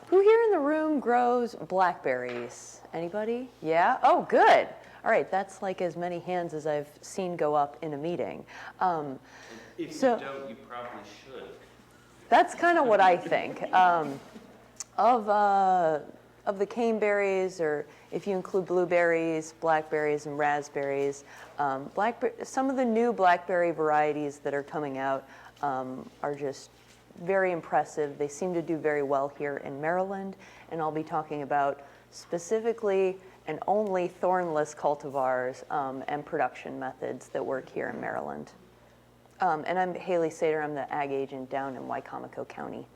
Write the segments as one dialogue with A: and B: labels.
A: Who here in the room grows blackberries? Anybody? Yeah? Oh, good. All right, that's like as many hands as I've seen go up in a meeting.
B: If you don't, you probably should.
A: That's kind of what I think. Of the caneberries, or if you include blueberries, blackberries, and raspberries, some of the new blackberry varieties that are coming out are just very impressive. They seem to do very well here in Maryland, and I'll be talking about specifically and only thornless cultivars and production methods that work here in Maryland. And I'm Haley Sater. I'm the ag agent down in Wicomico County.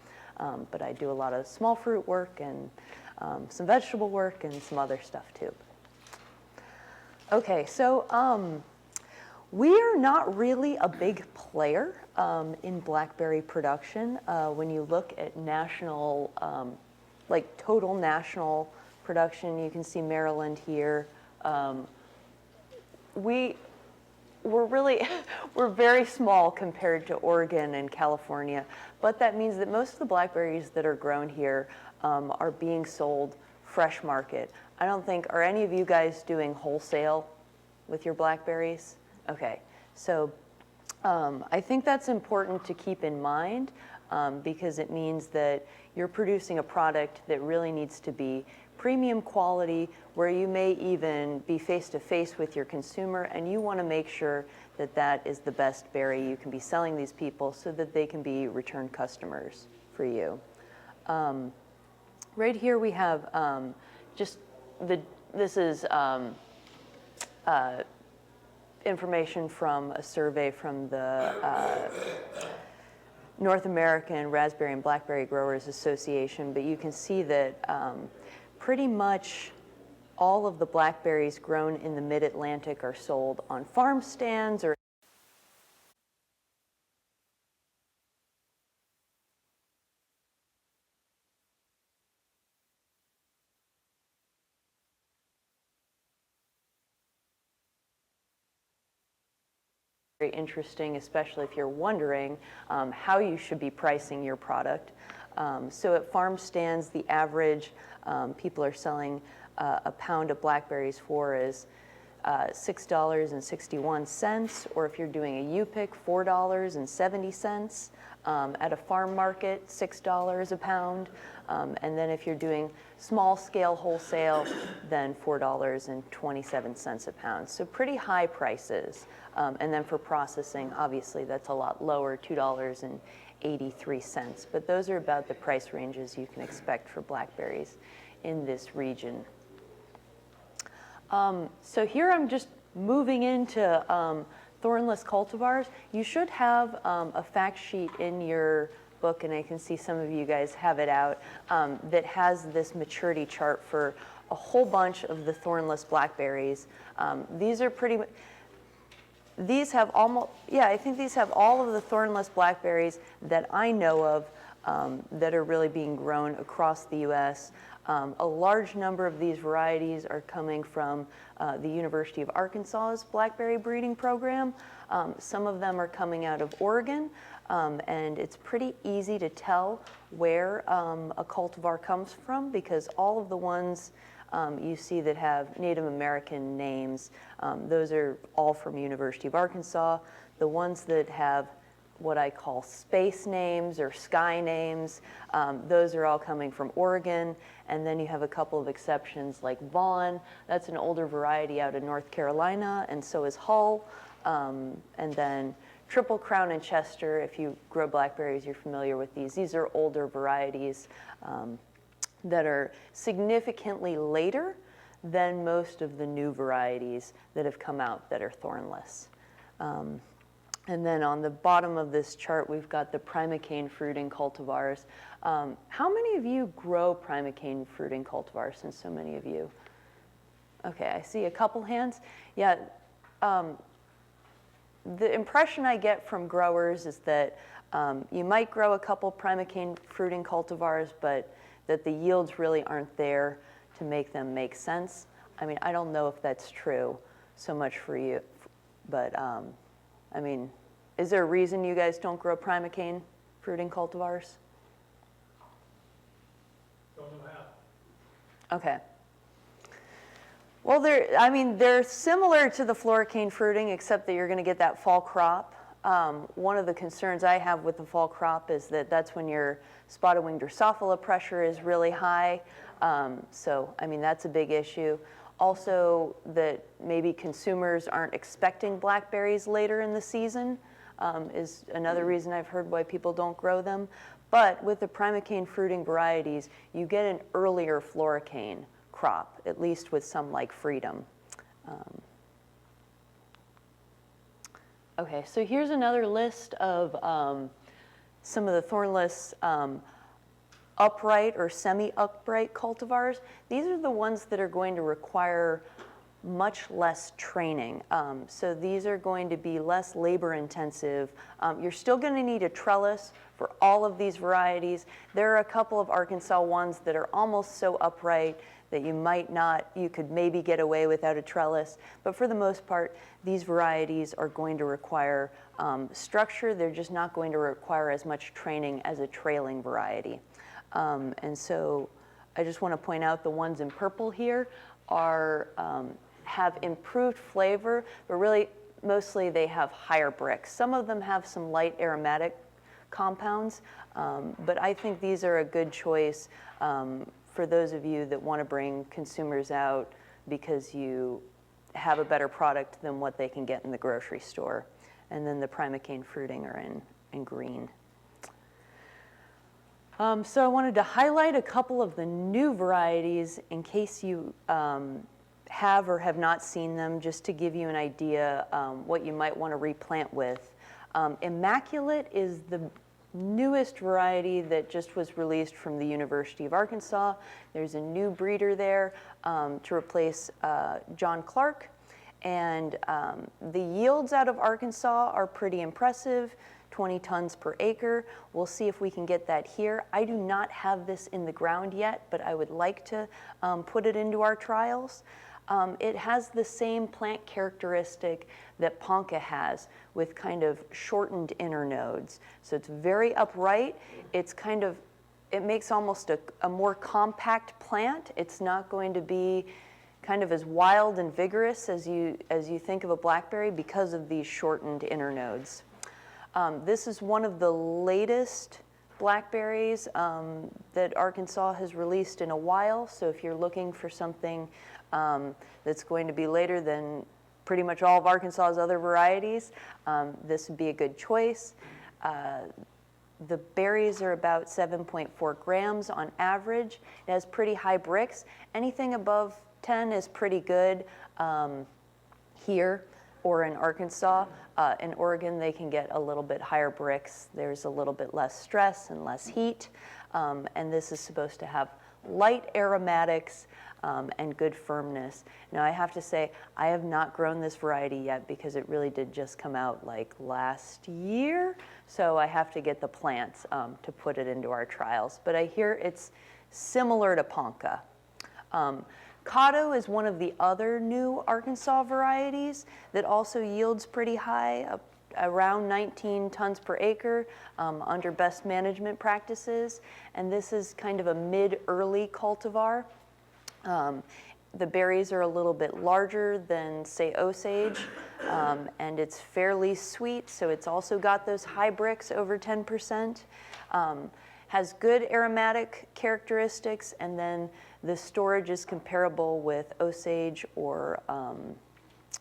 A: But I do a lot of small fruit work and some vegetable work and some other stuff too. Okay, so we are not really a big player in blackberry production. When you look at national, like total national production, you can see Maryland here. We're very small compared to Oregon and California, but that means that most of the blackberries that are grown here are being sold fresh market. I don't think, are any of you guys doing wholesale with your blackberries? Okay, so I think that's important to keep in mind because it means that you're producing a product that really needs to be premium quality, where you may even be face-to-face with your consumer, and you want to make sure that that is the best berry you can be selling these people so that they can be return customers for you. Right here we have this is information from a survey from the North American Raspberry and Blackberry Growers Association, but you can see that pretty much all of the blackberries grown in the Mid-Atlantic are sold on farm stands or very interesting, especially if you're wondering how you should be pricing your product. So at farm stands, the average people are selling a pound of blackberries for is $6.61, or if you're doing a U-pick, $4.70. At a farm market, $6 a pound. And then if you're doing small scale wholesale, then $4.27 a pound. So pretty high prices. And then for processing, obviously that's a lot lower, $2.83. But those are about the price ranges you can expect for blackberries in this region. So here I'm just moving into thornless cultivars. You should have a fact sheet in your book, and I can see some of you guys have it out, that has this maturity chart for a whole bunch of the thornless blackberries. These are pretty much, these have almost, yeah, I think these have all of the thornless blackberries that I know of that are really being grown across the U.S. A large number of these varieties are coming from the University of Arkansas's blackberry breeding program. Some of them are coming out of Oregon, and it's pretty easy to tell where a cultivar comes from because all of the ones you see that have Native American names, those are all from University of Arkansas. The ones that have what I call space names or sky names, those are all coming from Oregon. And then you have a couple of exceptions like Vaughn, that's an older variety out of North Carolina, and so is Hull. And then Triple Crown and Chester, if you grow blackberries, you're familiar with these. These are older varieties that are significantly later than most of the new varieties that have come out that are thornless. And then on the bottom of this chart, we've got the primocane fruiting cultivars. How many of you grow primocane fruiting cultivars, since so many of you? Okay, I see a couple hands. Yeah, the impression I get from growers is that you might grow a couple primocane fruiting cultivars, but that the yields really aren't there to make them make sense. I mean, I don't know if that's true so much for you, but I mean, is there a reason you guys don't grow primocane fruiting cultivars? Okay. Well, they're similar to the floricane fruiting, except that you're going to get that fall crop. One of the concerns I have with the fall crop is that that's when your spotted wing Drosophila pressure is really high. So, I mean, that's a big issue. Also, that maybe consumers aren't expecting blackberries later in the season is another reason I've heard why people don't grow them. But with the primocane fruiting varieties, you get an earlier floricane crop, at least with some like Freedom. Okay, so here's another list of some of the thornless upright or semi-upright cultivars. These are the ones that are going to require much less training. So these are going to be less labor intensive. You're still going to need a trellis for all of these varieties. There are a couple of Arkansas ones that are almost so upright that you could maybe get away without a trellis. But for the most part, these varieties are going to require structure. They're just not going to require as much training as a trailing variety. And so I just want to point out the ones in purple here have improved flavor, but really mostly they have higher bricks. Some of them have some light aromatic compounds, but I think these are a good choice for those of you that want to bring consumers out because you have a better product than what they can get in the grocery store. And then the primocane fruiting are in green. So I wanted to highlight a couple of the new varieties in case you have or have not seen them, just to give you an idea what you might want to replant with. Immaculate is the newest variety that just was released from the University of Arkansas. There's a new breeder there to replace John Clark. And the yields out of Arkansas are pretty impressive, 20 tons per acre. We'll see if we can get that here. I do not have this in the ground yet, but I would like to put it into our trials. It has the same plant characteristic that Ponca has, with kind of shortened inner nodes. So it's very upright. It makes almost a more compact plant. It's not going to be kind of as wild and vigorous as you think of a blackberry because of these shortened inner nodes. This is one of the latest blackberries that Arkansas has released in a while. So if you're looking for something that's going to be later than pretty much all of Arkansas's other varieties, this would be a good choice. The berries are about 7.4 grams on average. It has pretty high bricks. Anything above 10 is pretty good here or in Arkansas. In Oregon, they can get a little bit higher bricks. There's a little bit less stress and less heat. And this is supposed to have light aromatics and good firmness. Now, I have to say, I have not grown this variety yet because it really did just come out like last year. So I have to get the plants to put it into our trials. But I hear it's similar to Ponca. Cotto is one of the other new Arkansas varieties that also yields pretty high, around 19 tons per acre under best management practices. And this is kind of a mid-early cultivar. The berries are a little bit larger than, say, Osage, and it's fairly sweet, so it's also got those high bricks over 10%. Has good aromatic characteristics, and then the storage is comparable with Osage or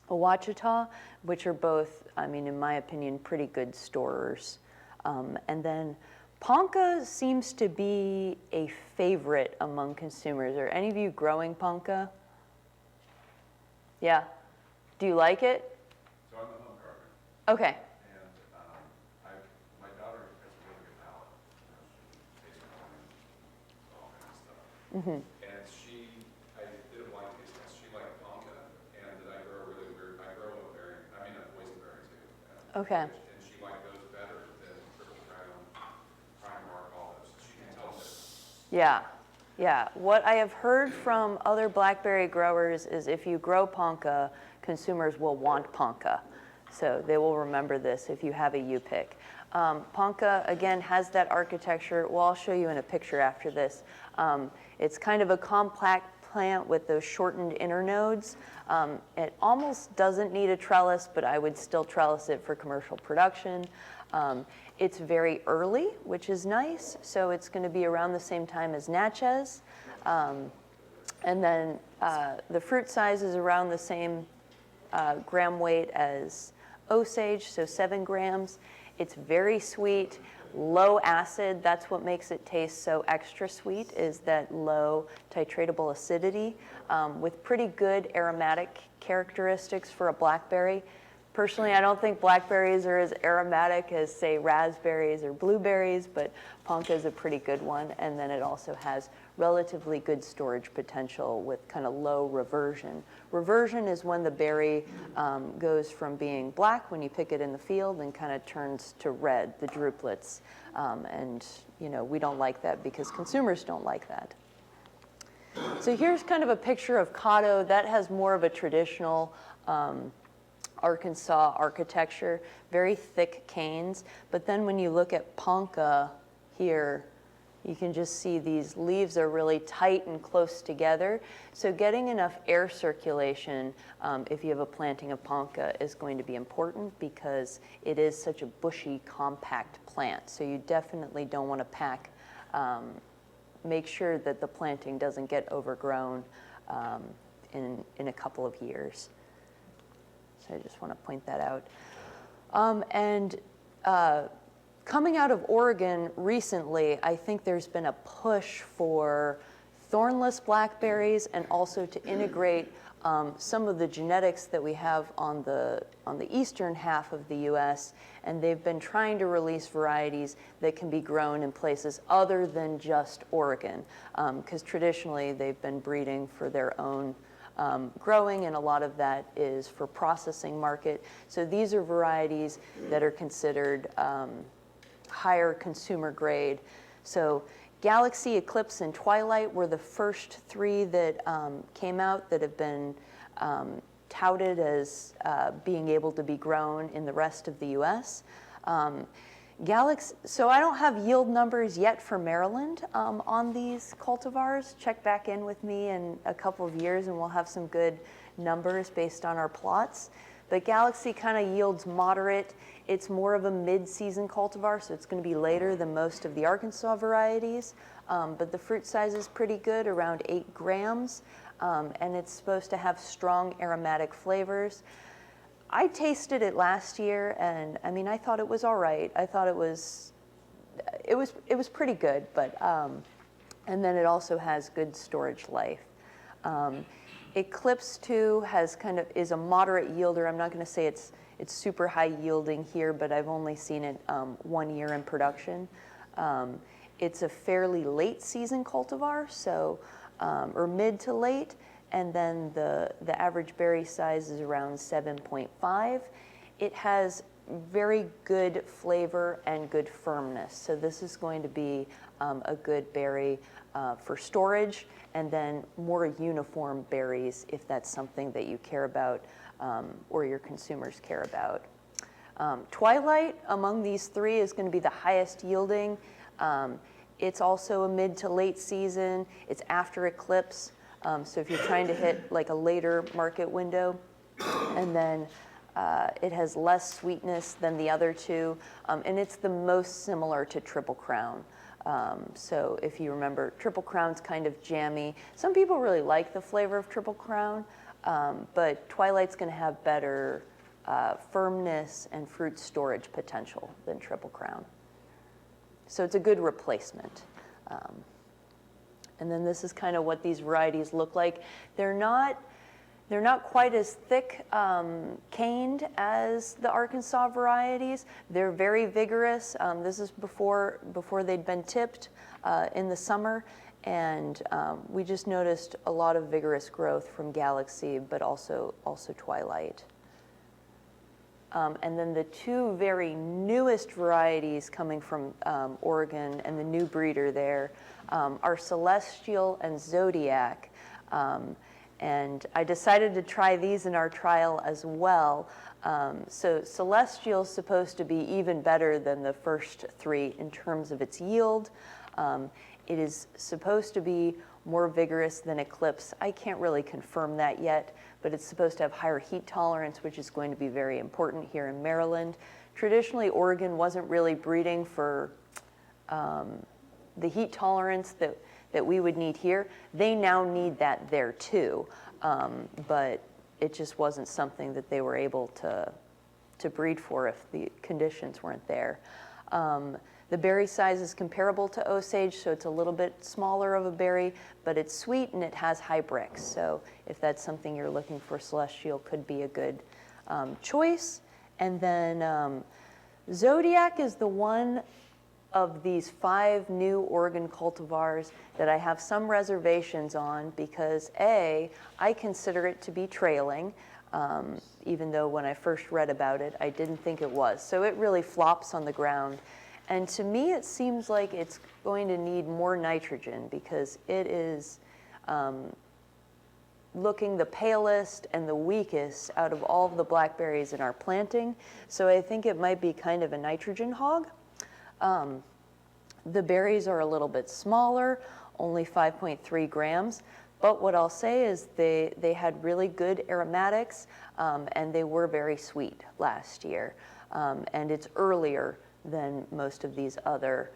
A: Ouachita, which are both, I mean, in my opinion, pretty good storers. And then Ponca seems to be a favorite among consumers. Are any of you growing Ponca? Yeah. Do you like it?
C: So I'm a home gardener.
A: Okay.
C: And my daughter has a really good palate. She tastes wine, all kinds of stuff.
A: Mm-hmm.
C: And I did a blind taste test. She liked Ponca, and that I grow really weird. I grow a boysenberry too.
A: Okay.
C: And she liked those better than Triple Crown, Primark, all those. She can tell that.
A: Yeah. Yeah, what I have heard from other blackberry growers is if you grow Ponca, consumers will want Ponca. So they will remember this if you have a U-pick. Ponca, again, has that architecture. Well, I'll show you in a picture after this. It's kind of a compact plant with those shortened internodes. It almost doesn't need a trellis, but I would still trellis it for commercial production. It's very early, which is nice, so it's going to be around the same time as Natchez. And then the fruit size is around the same gram weight as Osage, so 7 grams. It's very sweet, low acid. That's what makes it taste so extra sweet, is that low titratable acidity with pretty good aromatic characteristics for a blackberry. Personally, I don't think blackberries are as aromatic as, say, raspberries or blueberries, but Ponca is a pretty good one. And then it also has relatively good storage potential with kind of low reversion. Reversion is when the berry goes from being black when you pick it in the field and kind of turns to red, the drupelets. And you know, we don't like that because consumers don't like that. So here's kind of a picture of Cotto. That has more of a traditional Arkansas architecture, very thick canes. But then when you look at Ponca here, you can just see these leaves are really tight and close together. So getting enough air circulation, if you have a planting of Ponca, is going to be important because it is such a bushy, compact plant. So you definitely don't want to pack, make sure that the planting doesn't get overgrown in a couple of years. So I just want to point that out. Coming out of Oregon recently, I think there's been a push for thornless blackberries and also to integrate some of the genetics that we have on the eastern half of the U.S., and they've been trying to release varieties that can be grown in places other than just Oregon, because traditionally they've been breeding for their own growing, and a lot of that is for processing market. So these are varieties that are considered higher consumer grade. So Galaxy, Eclipse, and Twilight were the first 3 that came out that have been touted as being able to be grown in the rest of the U.S. Galaxy, so I don't have yield numbers yet for Maryland on these cultivars. Check back in with me in a couple of years and we'll have some good numbers based on our plots. But Galaxy kind of yields moderate. It's more of a mid-season cultivar, so it's going to be later than most of the Arkansas varieties. But the fruit size is pretty good, around 8 grams. And it's supposed to have strong aromatic flavors. I tasted it last year, and I mean, I thought it was all right. I thought it was pretty good, but and then it also has good storage life. Eclipse 2 is a moderate yielder. I'm not going to say it's super high yielding here, but I've only seen it 1 year in production. It's a fairly late season cultivar, so or mid to late. And then the average berry size is around 7.5. It has very good flavor and good firmness. So this is going to be a good berry for storage, and then more uniform berries if that's something that you care about or your consumers care about. Twilight among these 3 is going to be the highest yielding. It's also a mid to late season. It's after Eclipse. So if you're trying to hit like a later market window, and then it has less sweetness than the other 2, and it's the most similar to Triple Crown. So if you remember, Triple Crown's kind of jammy. Some people really like the flavor of Triple Crown, but Twilight's going to have better firmness and fruit storage potential than Triple Crown. So it's a good replacement. And then this is kind of what these varieties look like. They're not quite as thick caned as the Arkansas varieties. They're very vigorous. This is before they'd been tipped in the summer. And we just noticed a lot of vigorous growth from Galaxy, but also Twilight. And then the 2 very newest varieties coming from Oregon and the new breeder there are Celestial and Zodiac. And I decided to try these in our trial as well. So Celestial is supposed to be even better than the first 3 in terms of its yield. It is supposed to be more vigorous than Eclipse. I can't really confirm that yet, but it's supposed to have higher heat tolerance, which is going to be very important here in Maryland. Traditionally, Oregon wasn't really breeding for the heat tolerance that we would need here. They now need that there too, but it just wasn't something that they were able to breed for if the conditions weren't there. The berry size is comparable to Osage, so it's a little bit smaller of a berry, but it's sweet and it has high bricks. So if that's something you're looking for, Celestial could be a good choice. And then Zodiac is the one of these 5 new Oregon cultivars that I have some reservations on because A, I consider it to be trailing, even though when I first read about it, I didn't think it was. So it really flops on the ground. And to me, it seems like it's going to need more nitrogen because it is looking the palest and the weakest out of all of the blackberries in our planting. So I think it might be kind of a nitrogen hog. The berries are a little bit smaller, only 5.3 grams. But what I'll say is they had really good aromatics and they were very sweet last year. And it's earlier than most of these other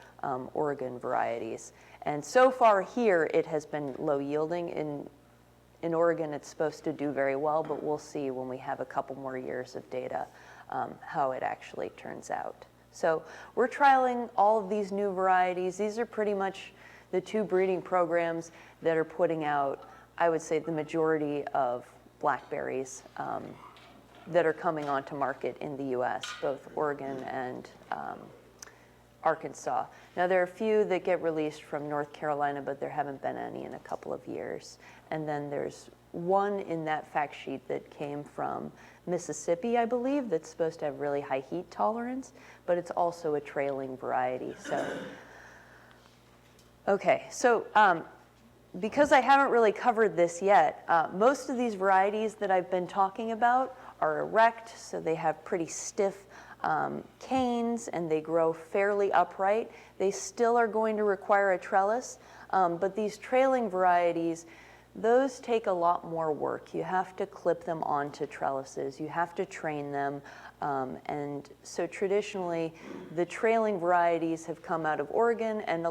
A: Oregon varieties. And so far here, it has been low yielding. In Oregon, it's supposed to do very well, but we'll see when we have a couple more years of data how it actually turns out. So we're trialing all of these new varieties. These are pretty much the 2 breeding programs that are putting out, I would say, the majority of blackberries that are coming onto market in the US, both Oregon and Arkansas. Now there are a few that get released from North Carolina, but there haven't been any in a couple of years. And then there's one in that fact sheet that came from Mississippi, I believe, that's supposed to have really high heat tolerance, but it's also a trailing variety. So, okay, so because I haven't really covered this yet, most of these varieties that I've been talking about are erect, so they have pretty stiff canes and they grow fairly upright. They still are going to require a trellis, but these trailing varieties, those take a lot more work. You have to clip them onto trellises, you have to train them, and so traditionally the trailing varieties have come out of Oregon, and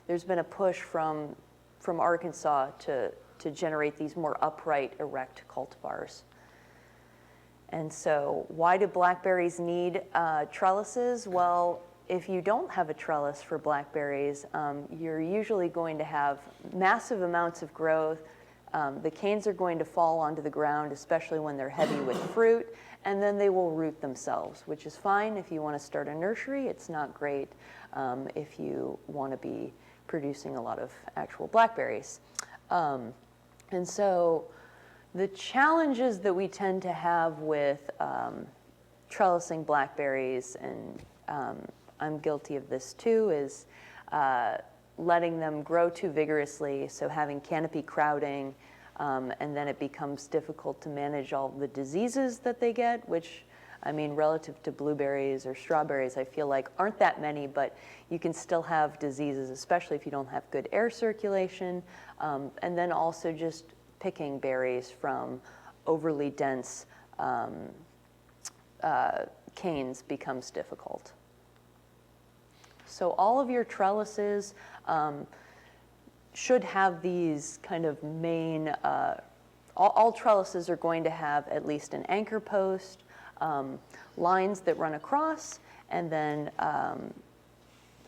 A: there's been a push from Arkansas to generate these more upright, erect cultivars. And so why do blackberries need trellises? Well, if you don't have a trellis for blackberries, you're usually going to have massive amounts of growth. The canes are going to fall onto the ground, especially when they're heavy with fruit, and then they will root themselves, which is fine if you want to start a nursery. It's not great if you want to be producing a lot of actual blackberries. And so the challenges that we tend to have with trellising blackberries, and I'm guilty of this too, is letting them grow too vigorously, so having canopy crowding, and then it becomes difficult to manage all the diseases that they get, which, I mean, relative to blueberries or strawberries, I feel like aren't that many, but you can still have diseases, especially if you don't have good air circulation, and then also just picking berries from overly dense canes becomes difficult. So all of your trellises should have these kind of main, all trellises are going to have at least an anchor post, lines that run across, and then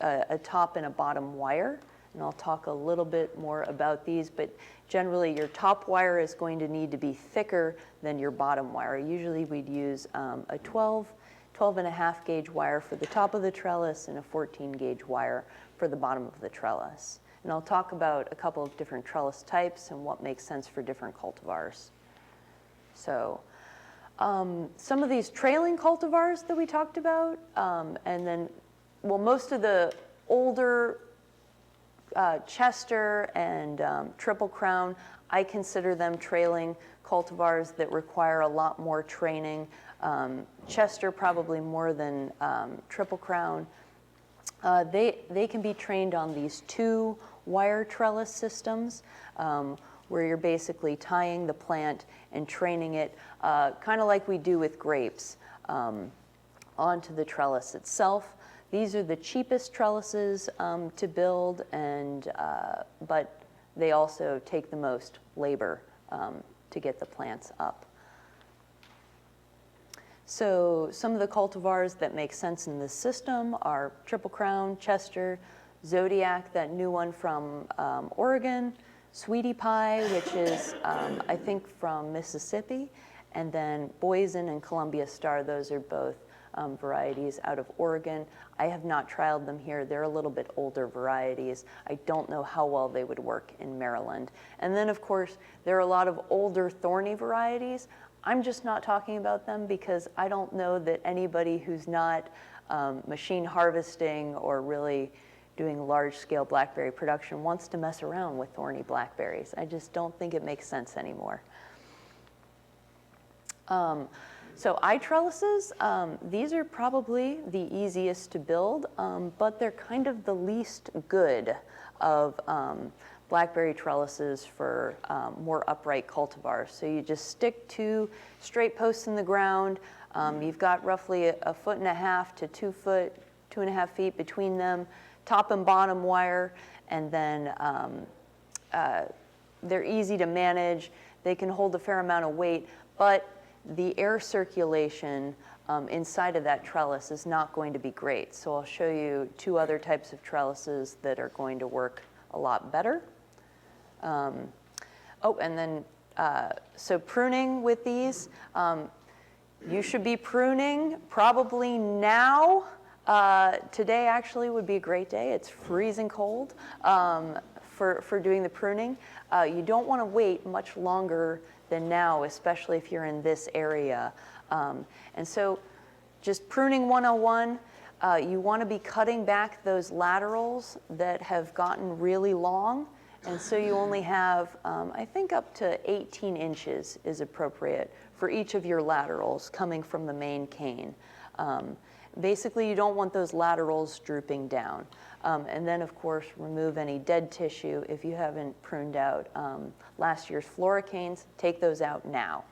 A: a top and a bottom wire. And I'll talk a little bit more about these, but generally your top wire is going to need to be thicker than your bottom wire. Usually we'd use a 12.5 gauge wire for the top of the trellis and a 14 gauge wire for the bottom of the trellis. And I'll talk about a couple of different trellis types and what makes sense for different cultivars. So some of these trailing cultivars that we talked about, and then, well, most of the older Chester and Triple Crown, I consider them trailing cultivars that require a lot more training. Chester probably more than Triple Crown. They can be trained on these 2 wire trellis systems, where you're basically tying the plant and training it, kind of like we do with grapes, onto the trellis itself. These are the cheapest trellises to build, and but they also take the most labor to get the plants up. So some of the cultivars that make sense in this system are Triple Crown, Chester, Zodiac, that new one from Oregon, Sweetie Pie, which is I think from Mississippi, and then Boysen and Columbia Star. Those are both varieties out of Oregon. I have not trialed them here. They're a little bit older varieties. I don't know how well they would work in Maryland. And then of course, there are a lot of older thorny varieties. I'm just not talking about them because I don't know that anybody who's not machine harvesting or really doing large-scale blackberry production wants to mess around with thorny blackberries. I just don't think it makes sense anymore. So I-trellises, these are probably the easiest to build, but they're kind of the least good of blackberry trellises for more upright cultivars. So you just stick 2 straight posts in the ground. You've got roughly 1.5 to 2 foot, 2.5 feet between them, top and bottom wire, and then they're easy to manage. They can hold a fair amount of weight, but the air circulation inside of that trellis is not going to be great. So I'll show you 2 other types of trellises that are going to work a lot better. Oh, and then, so pruning with these, you should be pruning probably now. Today actually would be a great day. It's freezing cold for doing the pruning. You don't want to wait much longer than now, especially if you're in this area. And so just pruning 101, you want to be cutting back those laterals that have gotten really long. And so you only have, I think up to 18 inches is appropriate for each of your laterals coming from the main cane. Basically, you don't want those laterals drooping down. And then, of course, remove any dead tissue if you haven't pruned out last year's floricanes. Take those out now.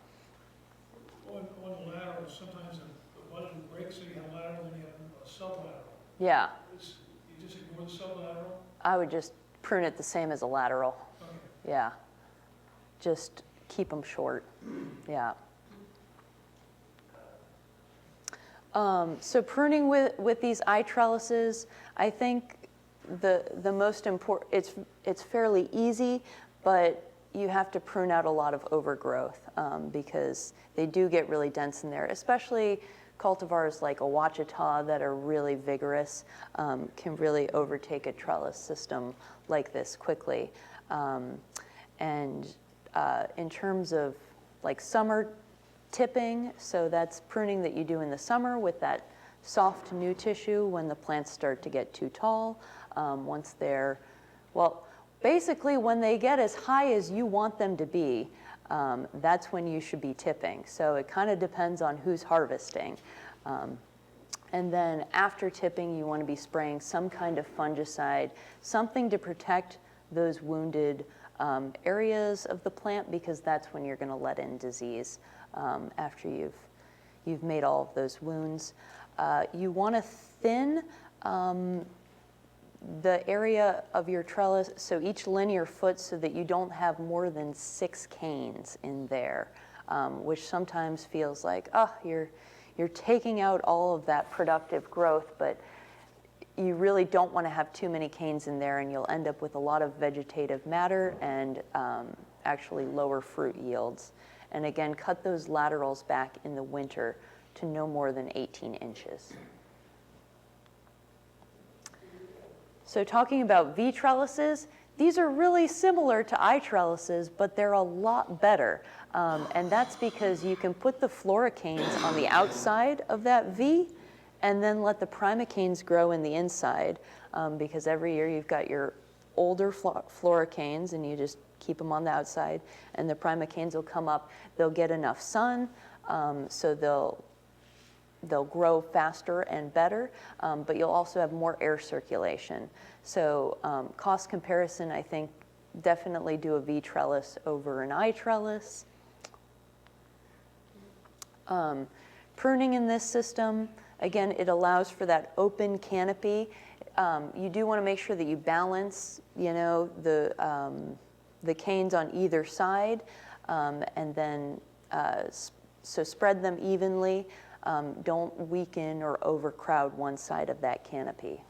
D: On the lateral, sometimes the budget breaks, so you have lateral and you have a sublateral.
A: Yeah.
D: You just ignore the sublateral?
A: I would just prune it the same as a lateral.
D: Okay.
A: Yeah. Just keep them short. Yeah. So pruning with these I-trellises, I think the most important, it's fairly easy, but you have to prune out a lot of overgrowth because they do get really dense in there, especially cultivars like a Ouachita that are really vigorous can really overtake a trellis system like this quickly. And in terms of like summer tipping, so that's pruning that you do in the summer with that soft new tissue when the plants start to get too tall. Once they're, well, basically when they get as high as you want them to be, that's when you should be tipping. So it kind of depends on who's harvesting. And then after tipping, you want to be spraying some kind of fungicide, something to protect those wounded areas of the plant, because that's when you're going to let in disease after you've made all of those wounds. You want to thin the area of your trellis, so each linear foot, so that you don't have more than 6 canes in there, which sometimes feels like, oh, you're taking out all of that productive growth, but you really don't want to have too many canes in there, and you'll end up with a lot of vegetative matter and actually lower fruit yields. And again, cut those laterals back in the winter to no more than 18 inches. So talking about V-trellises, these are really similar to I-trellises, but they're a lot better. And that's because you can put the floricanes on the outside of that V and then let the primicanes grow in the inside, because every year you've got your older floricanes and you just keep them on the outside, and the primicanes will come up. They'll get enough sun, so they'll they'll grow faster and better, but you'll also have more air circulation. So cost comparison, I think, definitely do a V trellis over an I trellis. Pruning in this system, again, it allows for that open canopy. You do want to make sure that you balance, the canes on either side, and then so spread them evenly. Don't weaken or overcrowd one side of that canopy,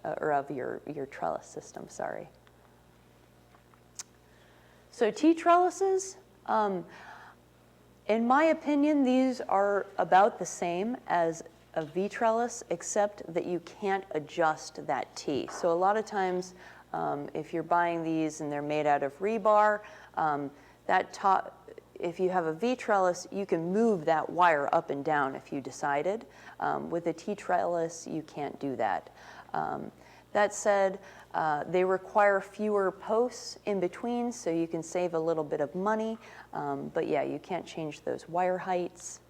A: or of your trellis system, sorry. So T-trellises, in my opinion, these are about the same as a V-trellis, except that you can't adjust that T. So a lot of times, if you're buying these and they're made out of rebar, if you have a V-trellis, you can move that wire up and down if you decided. With a T-trellis, you can't do that. That said, they require fewer posts in between, so you can save a little bit of money. But yeah, you can't change those wire heights.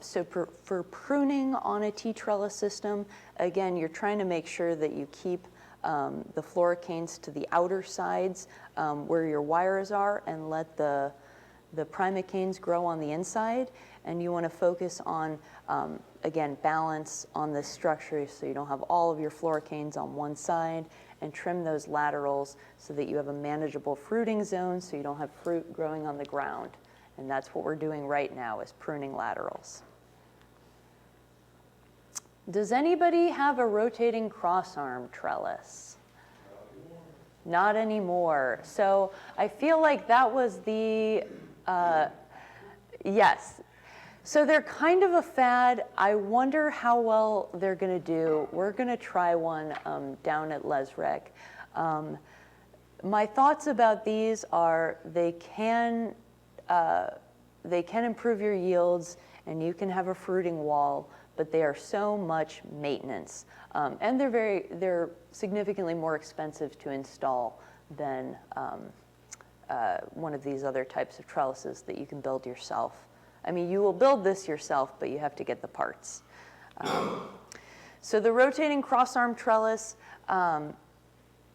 A: So for pruning on a T-trellis system, again, you're trying to make sure that you keep the floricanes to the outer sides where your wires are, and let the primicanes grow on the inside. And you want to focus on, again, balance on the structure, so you don't have all of your floricanes on one side, and trim those laterals so that you have a manageable fruiting zone, so you don't have fruit growing on the ground. And that's what we're doing right now, is pruning laterals. Does anybody have a rotating cross-arm trellis? Not anymore. So I feel like that was the, yes. So they're kind of a fad. I wonder how well they're going to do. We're going to try one down at Lesrec. My thoughts about these are they can improve your yields, and you can have a fruiting wall, but they are so much maintenance. And they're significantly more expensive to install than one of these other types of trellises that you can build yourself. I mean, you will build this yourself, but you have to get the parts. So the rotating cross-arm trellis,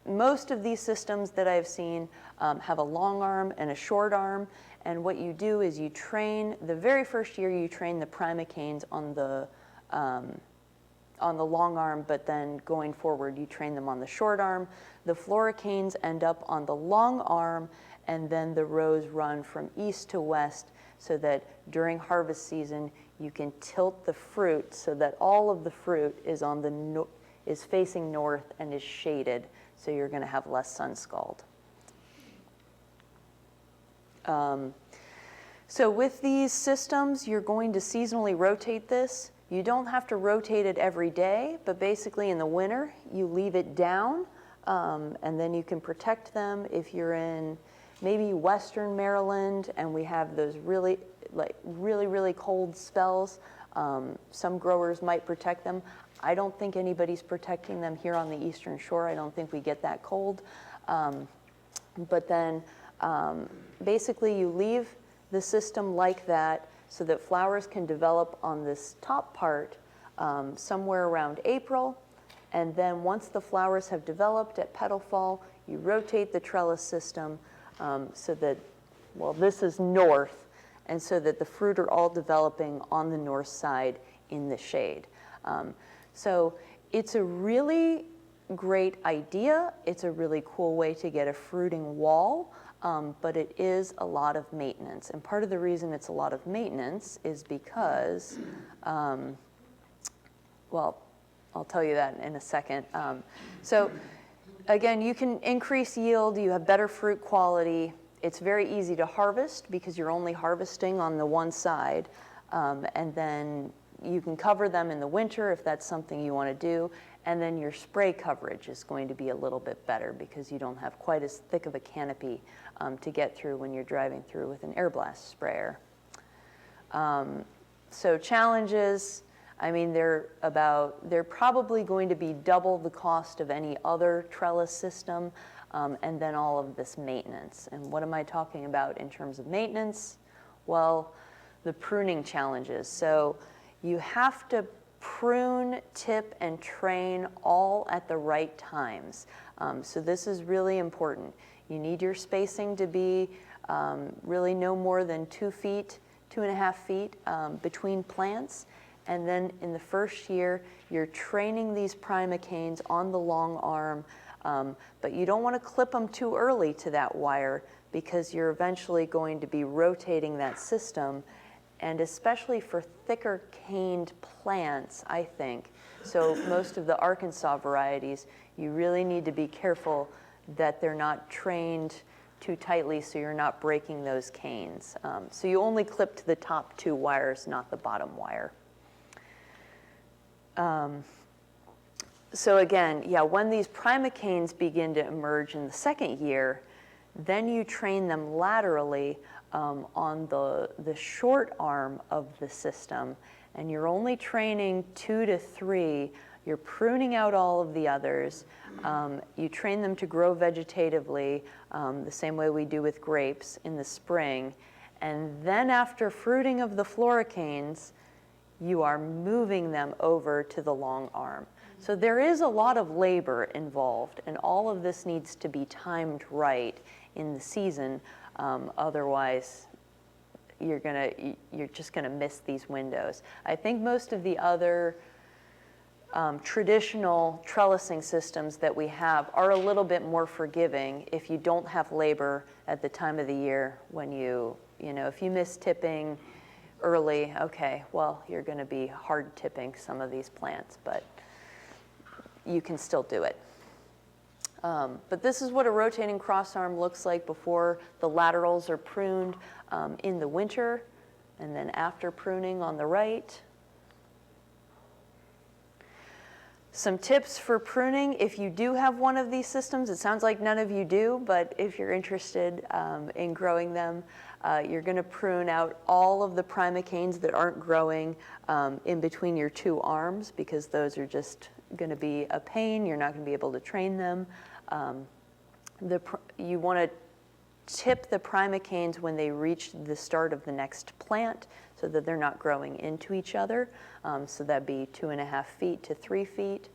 A: most of these systems that I've seen have a long arm and a short arm. And what you do is you train, the very first year you train the primicanes on the long arm, but then going forward you train them on the short arm. The floricanes end up on the long arm, and then the rows run from east to west, so that during harvest season you can tilt the fruit so that all of the fruit is is facing north and is shaded, so you're going to have less sun scald. So with these systems, you're going to seasonally rotate this. You don't have to rotate it every day, but basically in the winter, you leave it down, and then you can protect them. If you're in maybe Western Maryland and we have those really cold spells, some growers might protect them. I don't think anybody's protecting them here on the Eastern Shore. I don't think we get that cold. But then basically you leave the system like that, so that flowers can develop on this top part somewhere around April. And then once the flowers have developed at petal fall, you rotate the trellis system so that, well, this is north, and so that the fruit are all developing on the north side in the shade. So it's a really great idea. It's a really cool way to get a fruiting wall. But it is a lot of maintenance. And part of the reason it's a lot of maintenance is because, well, I'll tell you that in a second. So again, you can increase yield, you have better fruit quality. It's very easy to harvest because you're only harvesting on the one side. And then you can cover them in the winter if that's something you want to do. And then your spray coverage is going to be a little bit better because you don't have quite as thick of a canopy to get through when you're driving through with an air blast sprayer. So challenges, I mean, they're probably going to be double the cost of any other trellis system, and then all of this maintenance. And what am I talking about in terms of maintenance? Well, the pruning challenges. So you have to prune, tip, and train all at the right times. So this is really important. You need your spacing to be really no more than 2 feet, 2.5 feet between plants. And then in the first year, you're training these primocanes on the long arm, but you don't want to clip them too early to that wire because you're eventually going to be rotating that system, and especially for thicker caned plants, I think. So most of the Arkansas varieties, you really need to be careful that they're not trained too tightly so you're not breaking those canes. So you only clip to the top 2 wires, not the bottom wire. So again, yeah, when these primocanes begin to emerge in the second year, then you train them laterally on the short arm of the system, and you're only training 2 to 3. You're pruning out all of the others. You train them to grow vegetatively, the same way we do with grapes in the spring. And then after fruiting of the floricanes, you are moving them over to the long arm. So there is a lot of labor involved, and all of this needs to be timed right in the season. Otherwise, you're just gonna miss these windows. I think most of the other traditional trellising systems that we have are a little bit more forgiving if you don't have labor at the time of the year when you know, if you miss tipping early, okay, well, you're gonna be hard tipping some of these plants, but you can still do it. But this is what a rotating crossarm looks like before the laterals are pruned in the winter, and then after pruning on the right. Some tips for pruning if you do have one of these systems. It sounds like none of you do, but if you're interested in growing them, you're going to prune out all of the primocanes that aren't growing in between your 2 arms, because those are just going to be a pain. You're not going to be able to train them. You want to tip the primocanes when they reach the start of the next plant so that they're not growing into each other. So that'd be 2.5 feet to 3 feet.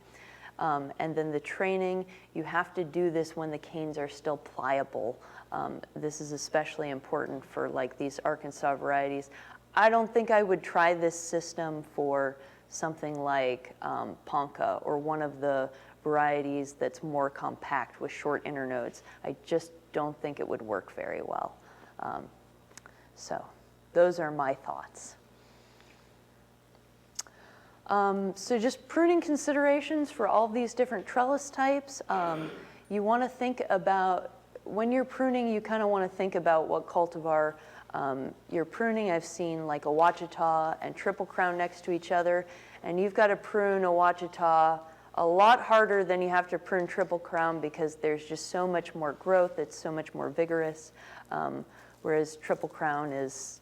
A: And then the training, you have to do this when the canes are still pliable. This is especially important for like these Arkansas varieties. I don't think I would try this system for something like Ponca or one of the varieties that's more compact with short internodes. I just don't think it would work very well. So those are my thoughts. So just pruning considerations for all these different trellis types. You want to think about, when you're pruning, you kind of want to think about what cultivar you're pruning. I've seen like a Ouachita and Triple Crown next to each other, and you've got to prune a Ouachita a lot harder than you have to prune Triple Crown because there's just so much more growth, it's so much more vigorous, whereas Triple Crown is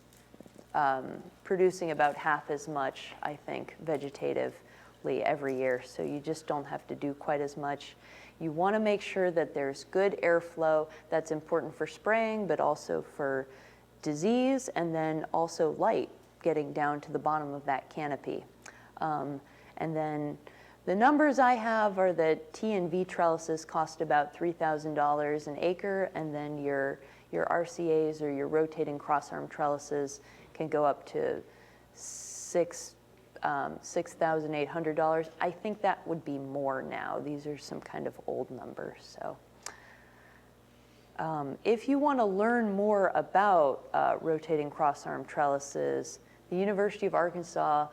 A: producing about half as much, I think, vegetatively every year, so you just don't have to do quite as much. You want to make sure that there's good airflow. That's important for spraying, but also for disease, and then also light getting down to the bottom of that canopy. And then the numbers I have are that T and V trellises cost about $3,000 an acre, and then your RCAs or your rotating crossarm trellises can go up to $6,800. I think that would be more now. These are some kind of old numbers. So if you want to learn more about rotating crossarm trellises, the University of Arkansas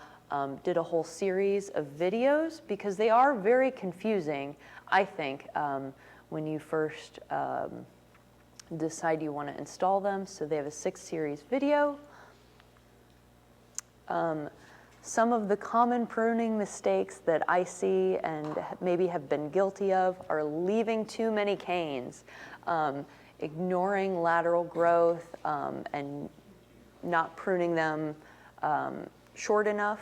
A: did a whole series of videos because they are very confusing, I think, when you first decide you want to install them. So they have a 6-series video. Some of the common pruning mistakes that I see and maybe have been guilty of are leaving too many canes, ignoring lateral growth, and not pruning them short enough,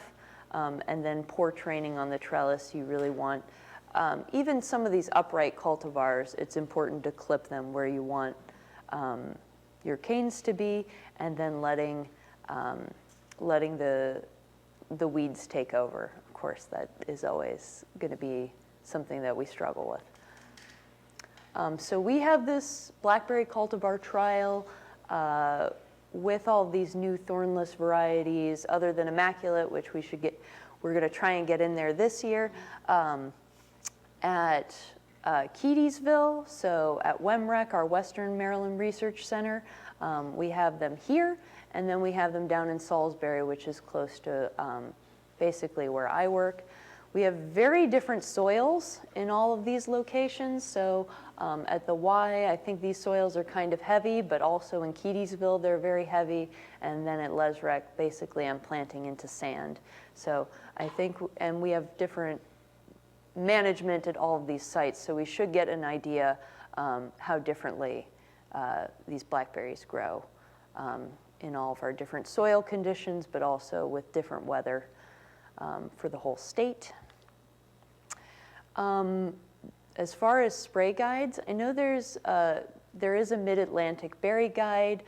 A: and then poor training on the trellis. You really want, even some of these upright cultivars, it's important to clip them where you want your canes to be, and then letting letting the weeds take over. Of course, that is always going to be something that we struggle with. So we have this Blackberry cultivar trial with all these new thornless varieties, other than Immaculate, which we're going to try and get in there this year, at Keedysville, so at WEMREC, our Western Maryland Research Center. We have them here, and then we have them down in Salisbury, which is close to basically where I work. We have very different soils in all of these locations. So at the Y, I think these soils are kind of heavy, but also in Keedysville, they're very heavy. And then at Lesrec, basically, I'm planting into sand. So I think, and we have different management at all of these sites. So we should get an idea how differently these blackberries grow in all of our different soil conditions, but also with different weather for the whole state. As far as spray guides, I know there is a Mid-Atlantic berry guide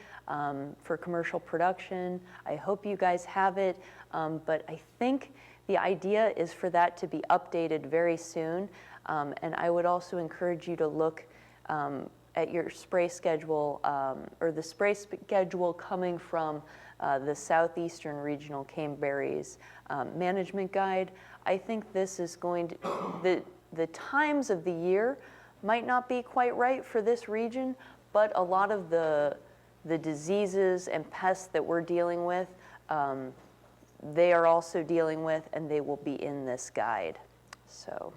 A: for commercial production. I hope you guys have it, but I think the idea is for that to be updated very soon. And I would also encourage you to look at your spray schedule or the spray schedule coming from the Southeastern Regional Caneberries Management Guide. I think this is going to, the times of the year might not be quite right for this region, but a lot of the diseases and pests that we're dealing with, they are also dealing with, and they will be in this guide. So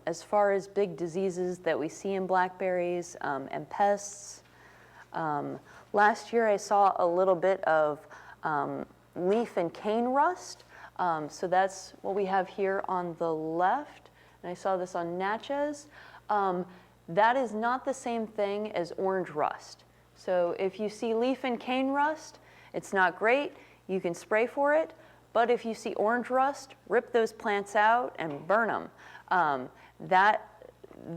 A: as far as big diseases that we see in blackberries and pests, last year I saw a little bit of leaf and cane rust. So that's what we have here on the left. And I saw this on Natchez. That is not the same thing as orange rust. So if you see leaf and cane rust, it's not great. You can spray for it. But if you see orange rust, rip those plants out and burn them.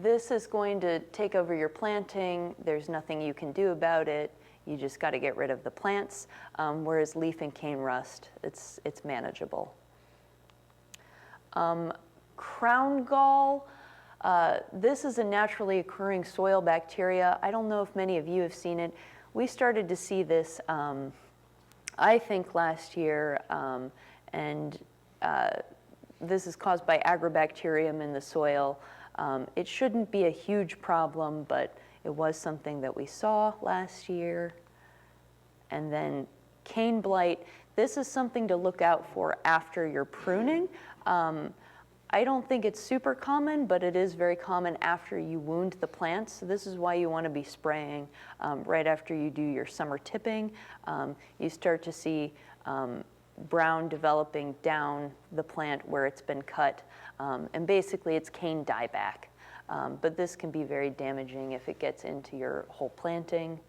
A: This is going to take over your planting. There's nothing you can do about it. You just got to get rid of the plants. Whereas leaf and cane rust, it's manageable. Crown gall, this is a naturally occurring soil bacteria. I don't know if many of you have seen it. We started to see this, I think, last year, and this is caused by agrobacterium in the soil. It shouldn't be a huge problem, but it was something that we saw last year. And then cane blight, this is something to look out for after you're pruning. I don't think it's super common, but it is very common after you wound the plants. So this is why you want to be spraying right after you do your summer tipping. You start to see brown developing down the plant where it's been cut. And basically it's cane dieback. But this can be very damaging if it gets into your whole planting.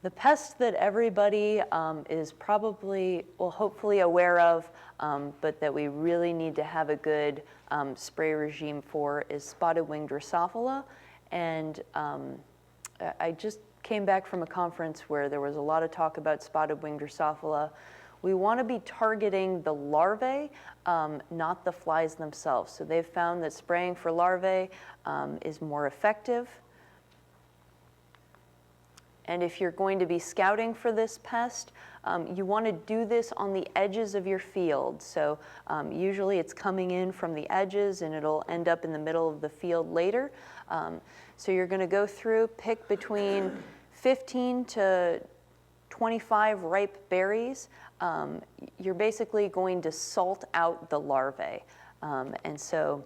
A: The pest that everybody is probably, well, hopefully aware of, but that we really need to have a good spray regime for is spotted wing Drosophila. And I just came back from a conference where there was a lot of talk about spotted wing Drosophila. We want to be targeting the larvae, not the flies themselves. So they've found that spraying for larvae is more effective. And if you're going to be scouting for this pest, you want to do this on the edges of your field. So usually it's coming in from the edges and it'll end up in the middle of the field later. So you're going to go through, pick between 15 to 25 ripe berries. You're basically going to salt out the larvae. And so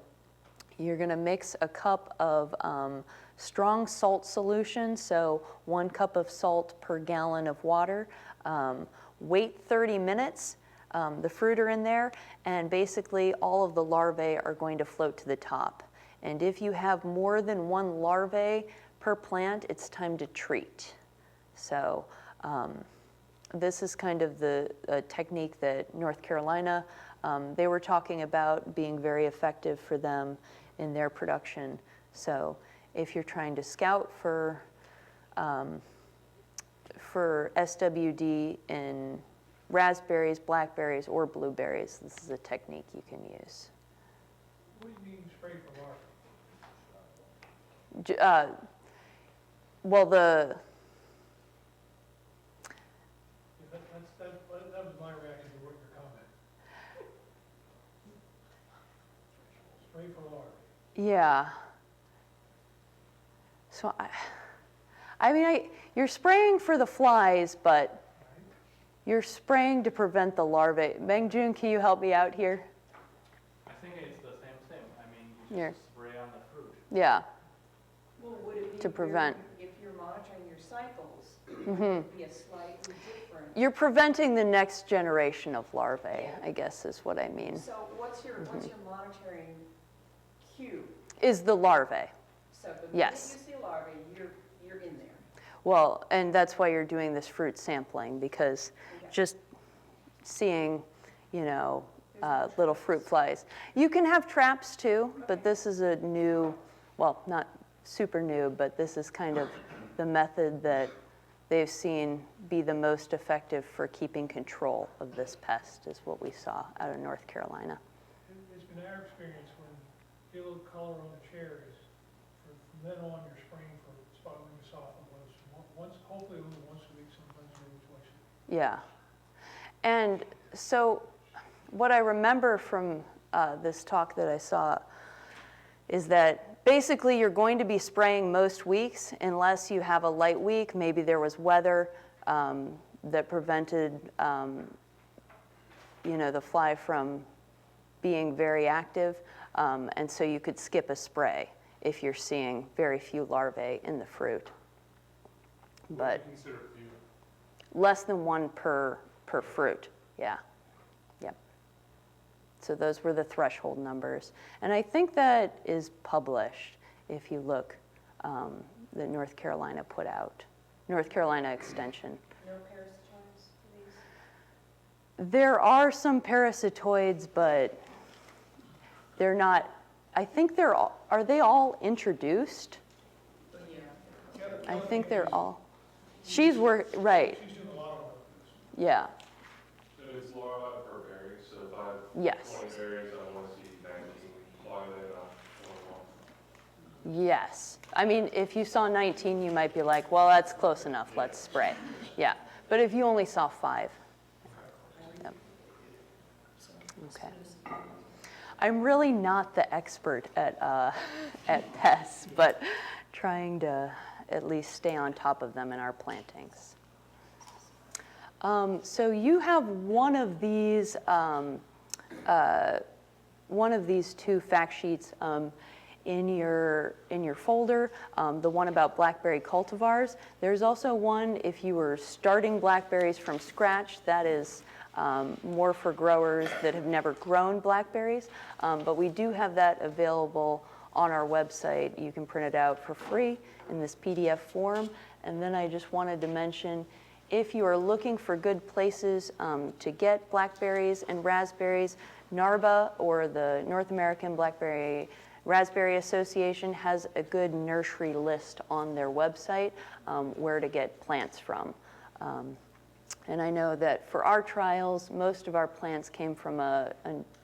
A: you're going to mix a cup of strong salt solution, so 1 cup of salt per gallon of water. Wait 30 minutes, the fruit are in there, and basically all of the larvae are going to float to the top. And if you have more than 1 larvae per plant, it's time to treat. So this is kind of the technique that North Carolina, they were talking about being very effective for them in their production. So if you're trying to scout for for SWD in raspberries, blackberries, or blueberries. This is a technique you can use.
D: What do you mean spray for larvae?
A: Well,
D: Yeah, that was my reaction to what your comment. Spray for larvae.
A: yeah. So I mean, you're spraying for the flies, but you're spraying to prevent the larvae. Mengjun, can you help me out here?
E: I think it's the same thing. I mean, you
A: Yeah.
E: just spray on the fruit.
A: Yeah.
F: Well, would it be
A: To prevent.
F: if you're monitoring your cycles,
A: Mm-hmm.
F: would it be a slightly different?
A: You're preventing the next generation of larvae, I guess is what I mean,
F: So what's your monitoring cue?
A: is the larvae.
F: So the minute
A: Yes.
F: you see larvae, you're in there.
A: Well, and that's why you're doing this fruit sampling, because
F: Okay.
A: just seeing, you know, little fruit flies. You can have traps too, but this is a new, well, not super new, but this is kind of the method that they've seen be the most effective for keeping control of this pest, is what we saw out of North Carolina.
D: It's been our experience when you get a little color on the cherries, from then on, you're spraying for spot ring softwood loaves. Once, hopefully only once a week, sometimes maybe twice a week.
A: Yeah. And so what I remember from this talk that I saw is that basically you're going to be spraying most weeks unless you have a light week. Maybe there was weather that prevented you know, the fly from being very active. And so you could skip a spray if you're seeing very few larvae in the fruit. But
C: Consider few.
A: less than one per fruit, yeah. Yep. So those were the threshold numbers. And I think that is published if you look, that North Carolina put out, North Carolina Extension.
F: No parasitoids for these?
A: There are some parasitoids, but they're not, I think they're all, are they all introduced?
F: Yeah.
A: I think they're all, she's right,
D: She's doing a lot of work with this.
A: yeah,
C: So it's Laura per berry, so if I have
A: yes,
C: 20 berries, I want to see 19. Why are they not 21?
A: yes. I mean, if you saw 19, you might be like, well, that's close enough, let's spray. Yeah, but if you only saw 5. Yep. Okay. I'm really not the expert at pests, but trying to at least stay on top of them in our plantings. So you have one of these 2 fact sheets in your folder, the one about Blackberry cultivars. There's also one if you were starting blackberries from scratch. That is more for growers that have never grown blackberries, but we do have that available on our website. You can print it out for free in this PDF form. And then I just wanted to mention, if you are looking for good places to get blackberries and raspberries, NARBA, or the North American Blackberry Raspberry Association, has a good nursery list on their website where to get plants from. And I know that for our trials, most of our plants came from a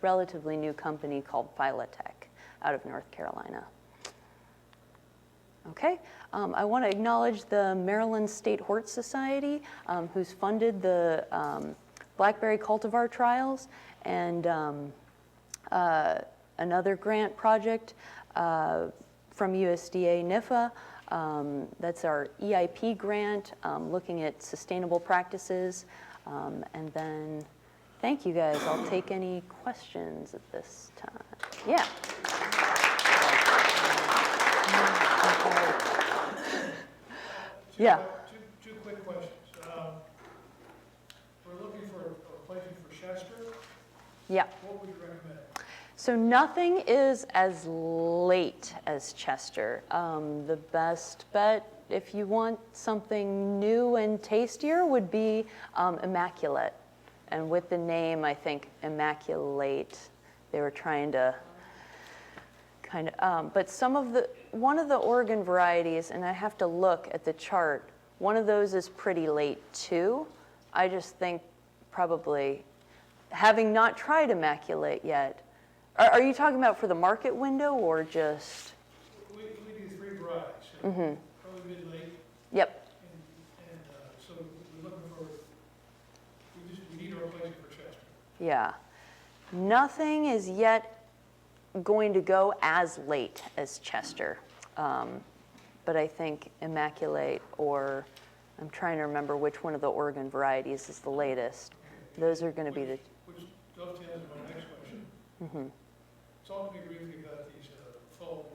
A: relatively new company called Philotech out of North Carolina. Okay, I want to acknowledge the Maryland State Hort Society, who's funded the Blackberry cultivar trials, and another grant project from USDA NIFA. That's our EIP grant, looking at sustainable practices. And then, thank you guys. I'll take any questions at this time. Yeah. Yeah.
D: Two quick questions. We're looking for a replacement for Chester.
A: Yeah.
D: What would you recommend?
A: So nothing is as late as Chester. The best bet, if you want something new and tastier, would be Immaculate. And with the name, I think Immaculate, they were trying to kind of, but one of the Oregon varieties, and I have to look at the chart One of those is pretty late too. I just think probably, having not tried Immaculate yet, are you talking about for the market window or just?
D: We do 3 varieties, so
A: Mm-hmm.
D: probably mid-late,
A: Yep.
D: and so we're looking for, we need a replacement for Chester.
A: Yeah. Nothing is yet going to go as late as Chester. But I think Immaculate, or I'm trying to remember which one of the Oregon varieties is the latest. Those are going to be the.
D: Which dovetails into my next question.
A: Mm-hmm.
D: Talk to me briefly about these fall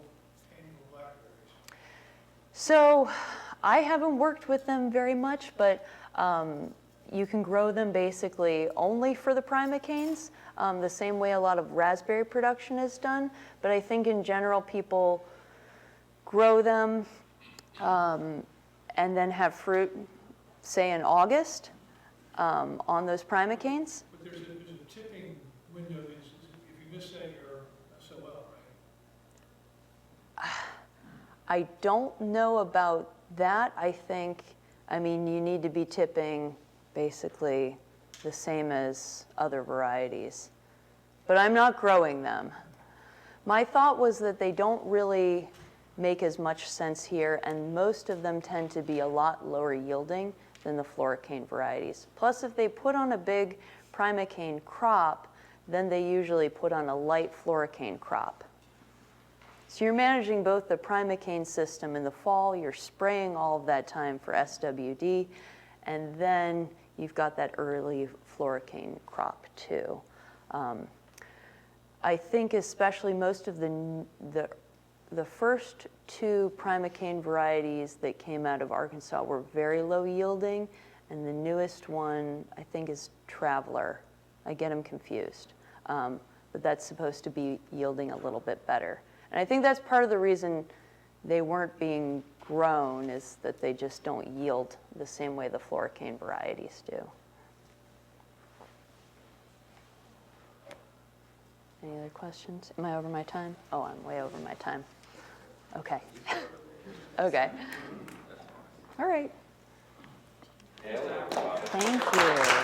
D: annual blackberries.
A: So I haven't worked with them very much, but you can grow them basically only for the primocanes, the same way a lot of raspberry production is done. But I think in general people grow them and then have fruit, say in August, on those primocanes.
D: But there's a tipping window that is, if you miss that, you're SOL, right?
A: I don't know about that. I mean, you need to be tipping basically the same as other varieties. But I'm not growing them. My thought was that they don't really make as much sense here, and most of them tend to be a lot lower yielding than the floricane varieties. Plus, if they put on a big primocane crop, then they usually put on a light floricane crop. So you're managing both the primocane system in the fall, you're spraying all of that time for SWD, and then you've got that early floricane crop too. I think especially most of the first 2 primocane varieties that came out of Arkansas were very low yielding, and the newest one I think is Traveler. I get them confused, but that's supposed to be yielding a little bit better. And I think that's part of the reason they weren't being grown, is that they just don't yield the same way the floricane varieties do. Any other questions? Am I over my time? Oh, I'm way over my time. Okay. Okay. All right. Thank you.